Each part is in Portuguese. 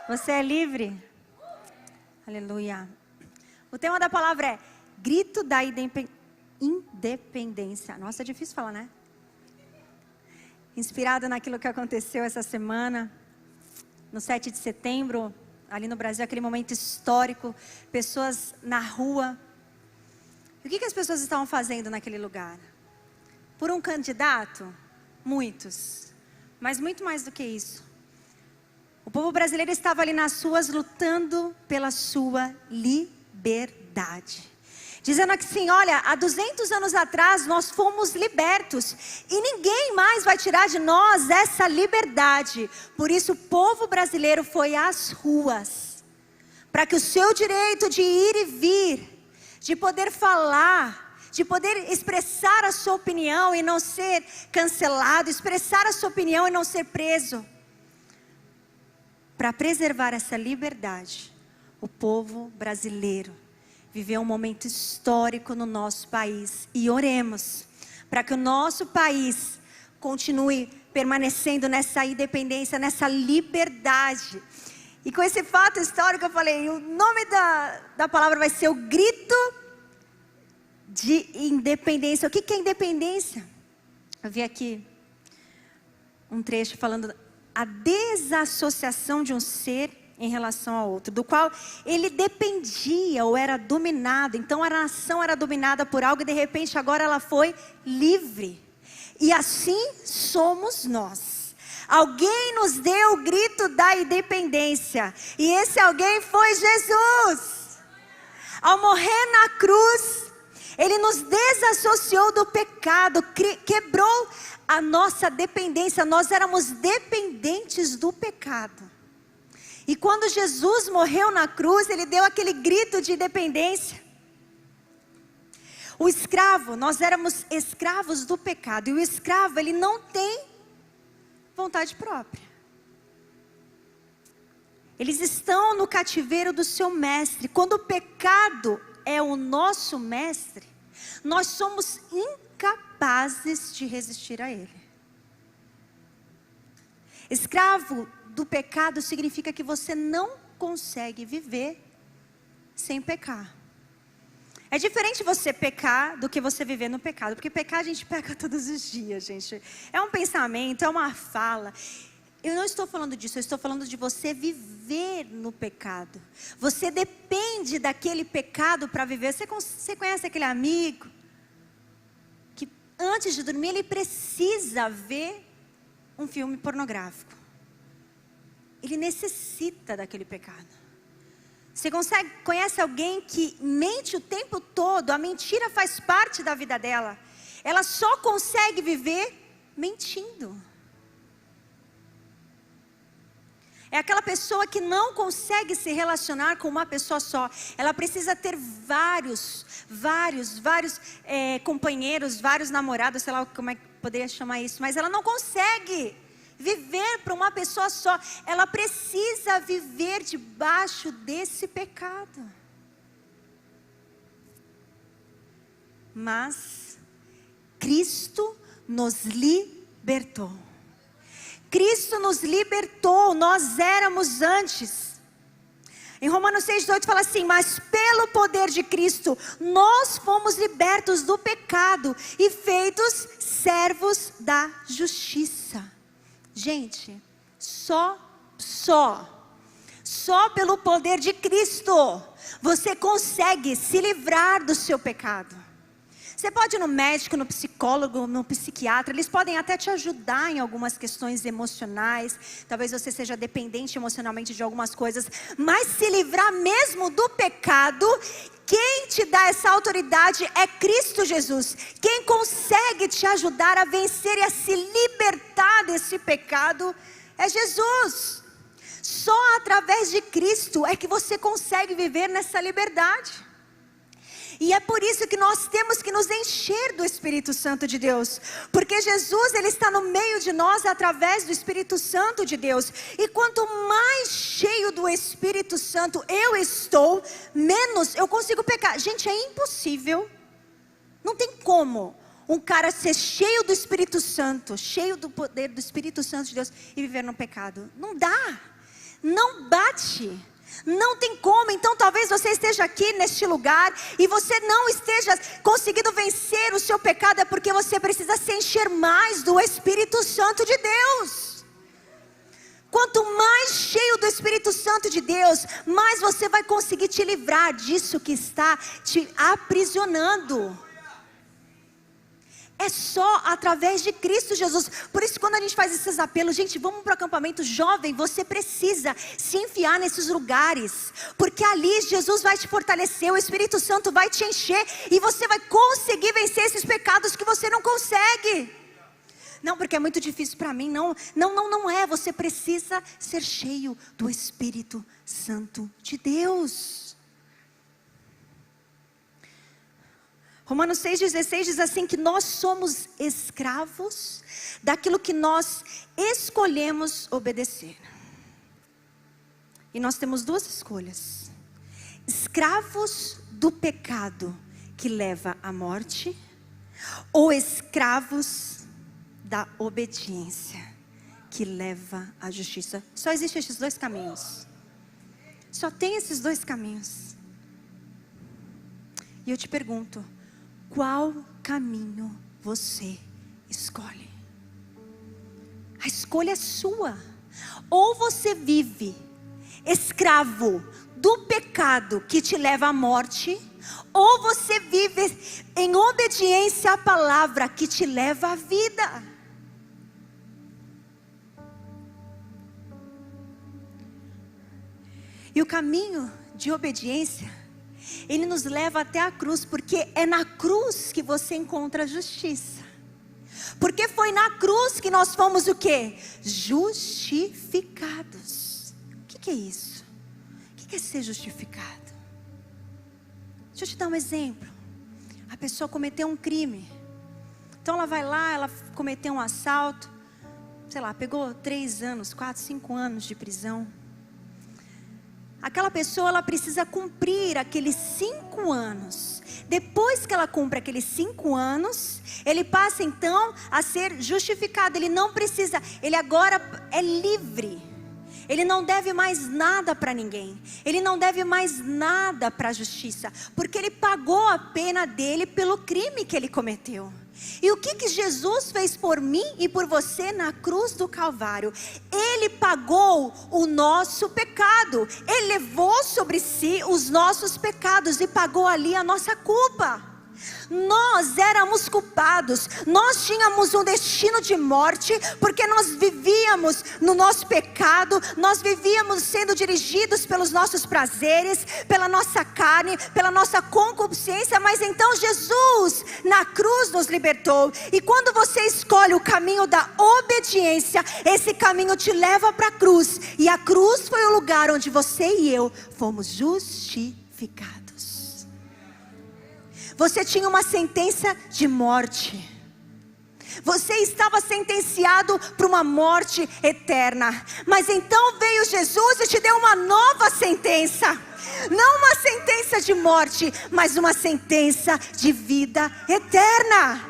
Você é livre? Aleluia. O tema da palavra é grito da independência. Nossa, é difícil falar, né? Inspirado naquilo que aconteceu essa semana, no 7 de setembro, ali no Brasil, aquele momento histórico, pessoas na rua. E o que as pessoas estavam fazendo naquele lugar? Por um candidato? Muitos. Mas muito mais do que isso. O povo brasileiro estava ali nas ruas lutando pela sua liberdade. Dizendo assim, olha, há 200 anos atrás nós fomos libertos. E ninguém mais vai tirar de nós essa liberdade. Por isso o povo brasileiro foi às ruas. Para que o seu direito de ir e vir, de poder falar, de poder expressar a sua opinião e não ser cancelado, expressar a sua opinião e não ser preso. Para preservar essa liberdade, o povo brasileiro viveu um momento histórico no nosso país. E oremos para que o nosso país continue permanecendo nessa independência, nessa liberdade. E com esse fato histórico eu falei, o nome da palavra vai ser o grito de independência. O que é independência? Eu vi aqui um trecho falando a desassociação de um ser em relação ao outro, do qual ele dependia ou era dominado. Então a nação era dominada por algo e de repente agora ela foi livre. E assim somos nós. Alguém nos deu o grito da independência. E esse alguém foi Jesus. Ao morrer na cruz, Ele nos desassociou do pecado, quebrou a nossa dependência. Nós éramos dependentes do pecado. E quando Jesus morreu na cruz, Ele deu aquele grito de independência. O escravo, nós éramos escravos do pecado. E o escravo, ele não tem vontade própria. Eles estão no cativeiro do seu mestre. Quando o pecado é o nosso mestre, nós somos incapazes de resistir a ele. Escravo do pecado significa que você não consegue viver sem pecar. É diferente você pecar do que você viver no pecado. Porque pecar a gente peca todos os dias, gente. É um pensamento, é uma fala. Eu não estou falando disso, eu estou falando de você viver no pecado. Você depende daquele pecado para viver. Você conhece aquele amigo que antes de dormir ele precisa ver um filme pornográfico. Ele necessita daquele pecado. Você conhece alguém que mente o tempo todo, a mentira faz parte da vida dela. Ela só consegue viver mentindo. É aquela pessoa que não consegue se relacionar com uma pessoa só. Ela precisa ter vários companheiros, vários namorados, sei lá como é que poderia chamar isso. Mas ela não consegue viver para uma pessoa só. Ela precisa viver debaixo desse pecado. Mas Cristo nos libertou. Cristo nos libertou. Nós éramos antes. Em Romanos 6,8 fala assim: mas pelo poder de Cristo nós fomos libertos do pecado e feitos servos da justiça. Gente, só pelo poder de Cristo você consegue se livrar do seu pecado. Você pode ir no médico, no psicólogo, no psiquiatra, eles podem até te ajudar em algumas questões emocionais. Talvez você seja dependente emocionalmente de algumas coisas, mas se livrar mesmo do pecado, quem te dá essa autoridade é Cristo Jesus. Quem consegue te ajudar a vencer e a se libertar desse pecado é Jesus. Só através de Cristo é que você consegue viver nessa liberdade. E é por isso que nós temos que nos encher do Espírito Santo de Deus. Porque Jesus, Ele está no meio de nós através do Espírito Santo de Deus. E quanto mais cheio do Espírito Santo eu estou, menos eu consigo pecar. Gente, é impossível. Não tem como um cara ser cheio do Espírito Santo, cheio do poder do Espírito Santo de Deus e viver no pecado. Não dá. Não bate. Não tem como. Então talvez você esteja aqui neste lugar e você não esteja conseguindo vencer o seu pecado. É porque você precisa se encher mais do Espírito Santo de Deus. Quanto mais cheio do Espírito Santo de Deus, mais você vai conseguir te livrar disso que está te aprisionando. É só através de Cristo Jesus. Por isso, quando a gente faz esses apelos, gente, vamos para o acampamento jovem, você precisa se enfiar nesses lugares, porque ali Jesus vai te fortalecer, o Espírito Santo vai te encher, e você vai conseguir vencer esses pecados que você não consegue. Não, porque é muito difícil para mim. Não é. Você precisa ser cheio do Espírito Santo de Deus. Romanos 6,16 diz assim que nós somos escravos daquilo que nós escolhemos obedecer. E nós temos duas escolhas: escravos do pecado que leva à morte, ou escravos da obediência que leva à justiça. Só existem esses dois caminhos. Só tem esses dois caminhos. E eu te pergunto, qual caminho você escolhe? A escolha é sua. Ou você vive escravo do pecado que te leva à morte, ou você vive em obediência à palavra que te leva à vida. E o caminho de obediência, ele nos leva até a cruz, porque é na cruz que você encontra a justiça. Porque foi na cruz que nós fomos o quê? Justificados. O que é isso? O que é ser justificado? Deixa eu te dar um exemplo. A pessoa cometeu um crime. Então ela vai lá, ela cometeu um assalto. Sei lá, pegou 3 anos, 4, 5 anos de prisão. Aquela pessoa, ela precisa cumprir aqueles 5 anos. Depois que ela cumpre aqueles 5 anos, ele passa então a ser justificado. Ele não precisa, ele agora é livre. Ele não deve mais nada para ninguém. Ele não deve mais nada para a justiça, porque ele pagou a pena dele pelo crime que ele cometeu. E o que Jesus fez por mim e por você na cruz do Calvário? Ele pagou o nosso pecado. Ele levou sobre si os nossos pecados e pagou ali a nossa culpa. Nós éramos culpados, nós tínhamos um destino de morte, porque nós vivíamos no nosso pecado, nós vivíamos sendo dirigidos pelos nossos prazeres, pela nossa carne, pela nossa concupiscência. Mas então Jesus na cruz nos libertou. E quando você escolhe o caminho da obediência, esse caminho te leva para a cruz, e a cruz foi o lugar onde você e eu fomos justificados. Você tinha uma sentença de morte. Você estava sentenciado para uma morte eterna. Mas então veio Jesus e te deu uma nova sentença. Não uma sentença de morte, mas uma sentença de vida eterna.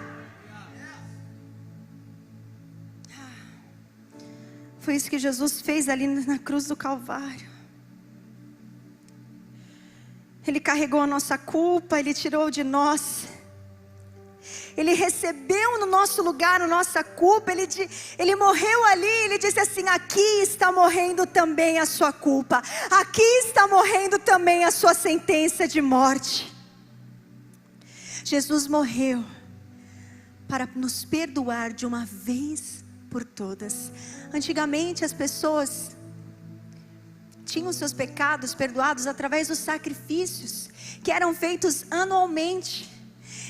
Foi isso que Jesus fez ali na cruz do Calvário. Ele carregou a nossa culpa, Ele tirou de nós. Ele recebeu no nosso lugar a nossa culpa. Ele morreu ali, Ele disse assim: aqui está morrendo também a sua culpa. Aqui está morrendo também a sua sentença de morte. Jesus morreu para nos perdoar de uma vez por todas. Antigamente as pessoas tinham seus pecados perdoados através dos sacrifícios que eram feitos anualmente.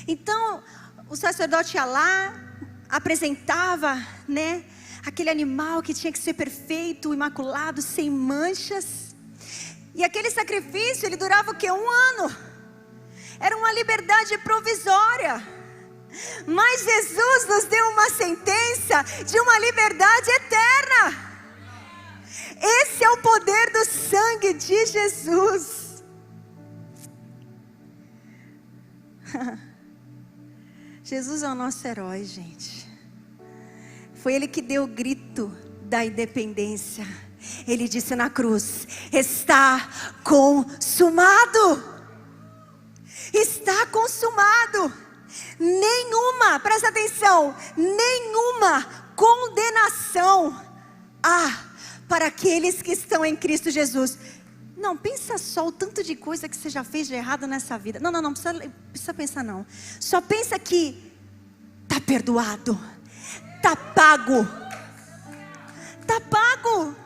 Então o sacerdote ia lá, apresentava, né, aquele animal que tinha que ser perfeito, imaculado, sem manchas. E aquele sacrifício, ele durava o quê? 1 ano. Era uma liberdade provisória. Mas Jesus nos deu uma sentença de uma liberdade eterna. Esse é o poder do sangue de Jesus. Jesus é o nosso herói, gente. Foi Ele que deu o grito da independência. Ele disse na cruz: está consumado. Está consumado. Nenhuma, presta atenção, nenhuma condenação há para aqueles que estão em Cristo Jesus. Não, pensa só o tanto de coisa que você já fez de errado nessa vida. Não precisa pensar não. Só pensa que está perdoado, está pago. Está pago.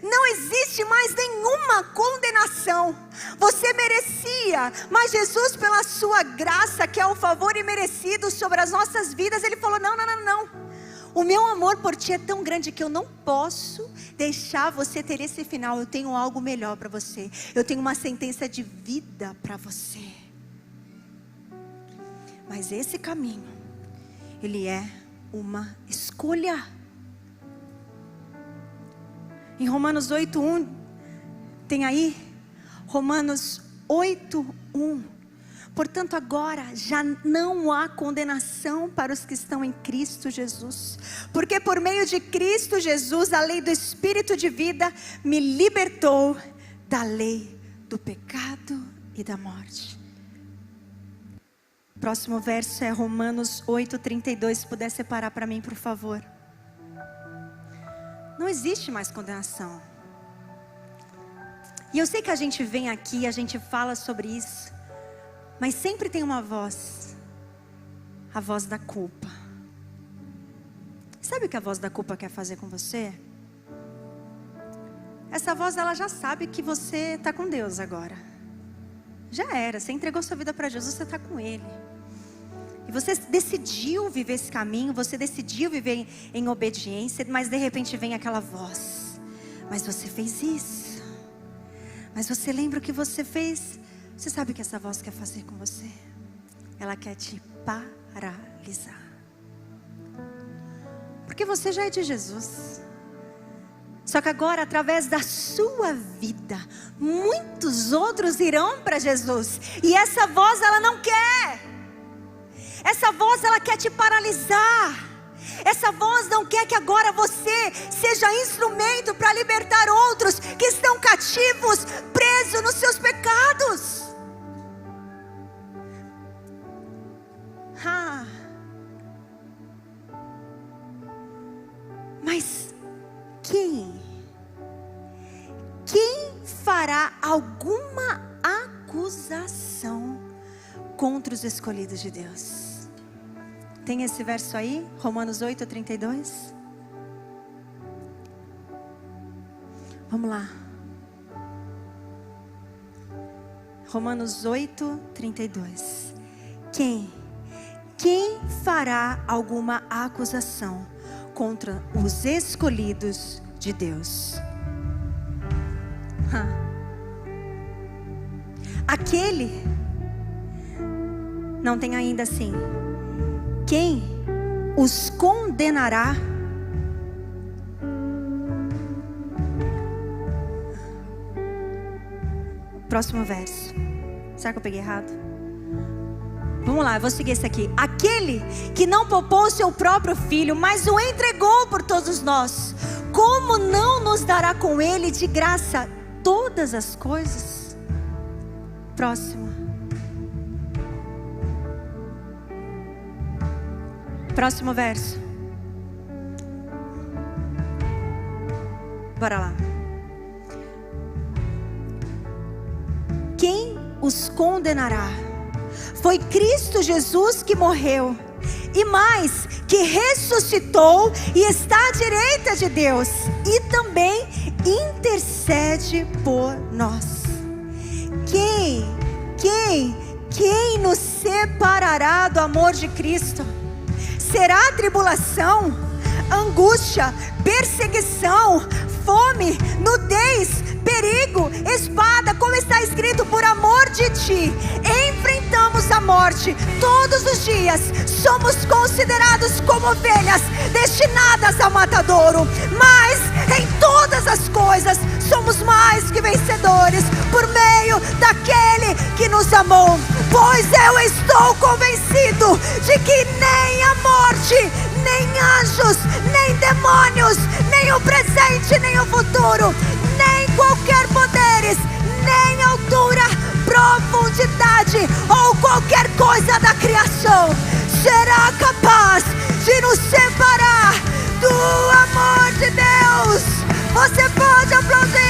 Não existe mais nenhuma condenação. Você merecia, mas Jesus, pela sua graça, que é o favor imerecido sobre as nossas vidas, Ele falou: não. O meu amor por ti é tão grande que eu não posso deixar você ter esse final. Eu tenho algo melhor para você. Eu tenho uma sentença de vida para você. Mas esse caminho, ele é uma escolha. Em Romanos 8:1, tem aí? Romanos 8:1. Portanto, agora já não há condenação para os que estão em Cristo Jesus. Porque por meio de Cristo Jesus, a lei do Espírito de vida me libertou da lei do pecado e da morte. O próximo verso é Romanos 8:32. Se puder separar para mim, por favor. Não existe mais condenação. E eu sei que a gente vem aqui, a gente fala sobre isso, mas sempre tem uma voz, a voz da culpa. Sabe o que a voz da culpa quer fazer com você? Essa voz, ela já sabe que você está com Deus agora. Já era, você entregou sua vida para Jesus, você está com Ele. E você decidiu viver esse caminho, você decidiu viver em obediência, mas de repente vem aquela voz: mas você fez isso, mas você lembra o que você fez? Você sabe o que essa voz quer fazer com você? Ela quer te paralisar. Porque você já é de Jesus. Só que agora, através da sua vida, muitos outros irão para Jesus. E essa voz, ela não quer. Essa voz, ela quer te paralisar. Essa voz não quer que agora você seja instrumento para libertar outros que estão cativos, presos nos seus pecados. Mas quem fará alguma acusação contra os escolhidos de Deus? Tem esse verso aí, Romanos 8:32. Vamos lá. Romanos 8:32. Quem fará alguma acusação contra os escolhidos de Deus? Aquele, não tem ainda assim, quem os condenará? Próximo verso. Será que eu peguei errado? Vamos lá, eu vou seguir esse aqui. Aquele que não poupou seu próprio filho, mas o entregou por todos nós, como não nos dará com ele de graça todas as coisas? Próximo. Próximo verso. Bora lá. Quem os condenará? Foi Cristo Jesus que morreu, e mais, que ressuscitou e está à direita de Deus, e também intercede por nós. Quem nos separará do amor de Cristo? Será tribulação, angústia, perseguição, fome, nudez, perigo, espada, como está escrito: por amor de ti enfrentamos a morte todos os dias, somos considerados como ovelhas destinadas ao matadouro, mas em todas as coisas somos mais que vencedores por meio daquele que nos amou. Pois eu estou convencido de que nem a morte, nem anjos, nem demônios, nem nem o presente, nem o futuro, nem qualquer poderes, nem altura, profundidade ou qualquer coisa da criação será capaz de nos separar do amor de Deus. Você pode aplaudir